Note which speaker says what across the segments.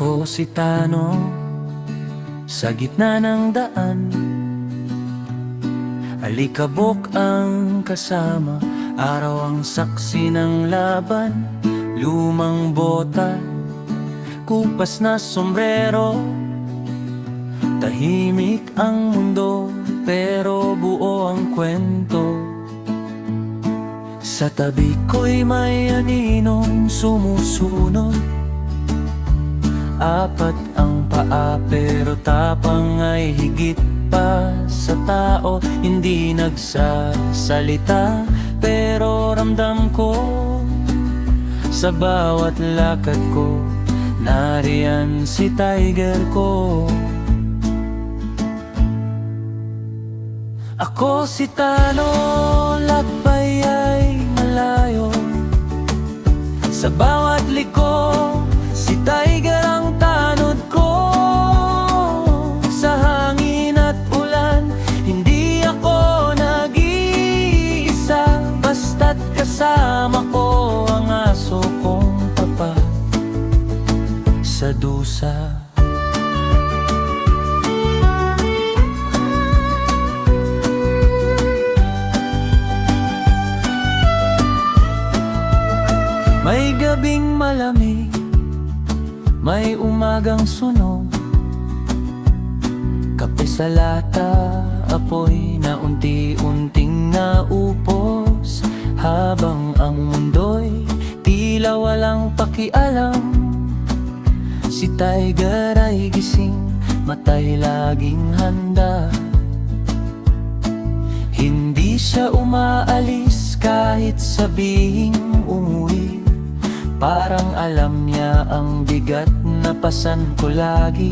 Speaker 1: Ako si Tano, sa gitna ng daan. Alikabok ang kasama, araw ang saksi ng laban. Lumang bota, kupas na sombrero. Tahimik ang mundo, pero buo ang kwento. Sa tabi ko'y may aninong sumusunod. Apat ang paa, pero tapang ay higit pa sa tao. Hindi nagsasalita, pero ramdam ko sa bawat lakad ko, nariyan si tiger ko. Ako si Tano, lakbay ay malayo. Sa bawat liko, si tiger ang tanod ko. Sa hangin at ulan, hindi ako nag-iisa. Basta't kasama ko ang aso kong tapat sa dusa. May gabing malamig, may umagang sunog. Kape sa lata, apoy na unti-unting naupos. Habang ang mundo'y tila walang pakialam, si tiger ay gising, matay laging handa. Hindi siya umaalis kahit sabihing umuwi. Parang alam niya ang bigat na pasan ko lagi.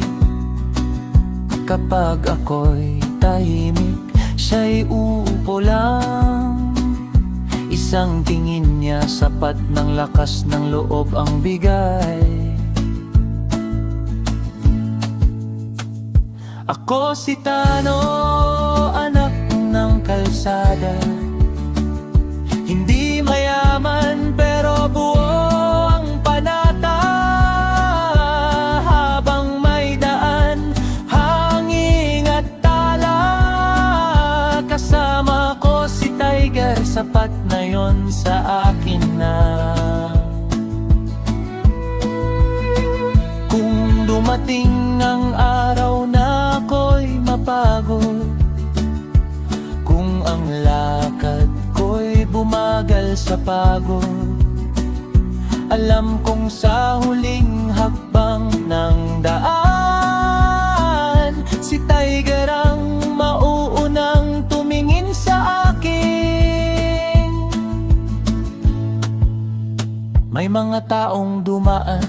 Speaker 1: Kapag ako'y tahimik, siya'y uupo lang. Isang tingin niya, sapat ng lakas ng loob ang bigay. Ako si Tano, anak ng kalsada. Hindi mayaman pero buo ang panata. Habang may daan, hangin at tala, kasama ko si tiger, sapat na yon sa akin na. Kung dumating ang araw na ako'y mapagod, kung ang lakad ko'y bumagal sa pagod, alam kong sa huling hakbang ng daan, si tiger ang mauunang tumingin sa akin. May mga taong dumaan,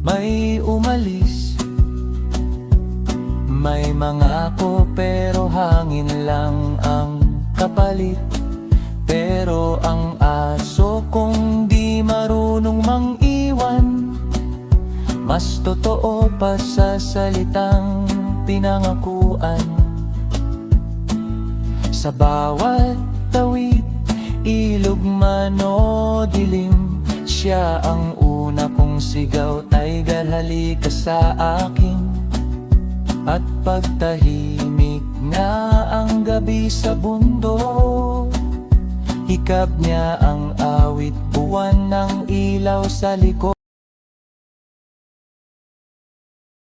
Speaker 1: may umalis, may mga ako pero hangin lang ang kapalit. Pero ang aso kong di marunong mang-iwan, mas totoo pa sa salitang pinangakuan. Sa bawat tawid, ilog man o dilim, siya ang una kong sigaw, tiger halika sa akin. At pagtahimik na ang gabi sa bundok, hikab niya ang awit, buwan ng ilaw sa likod.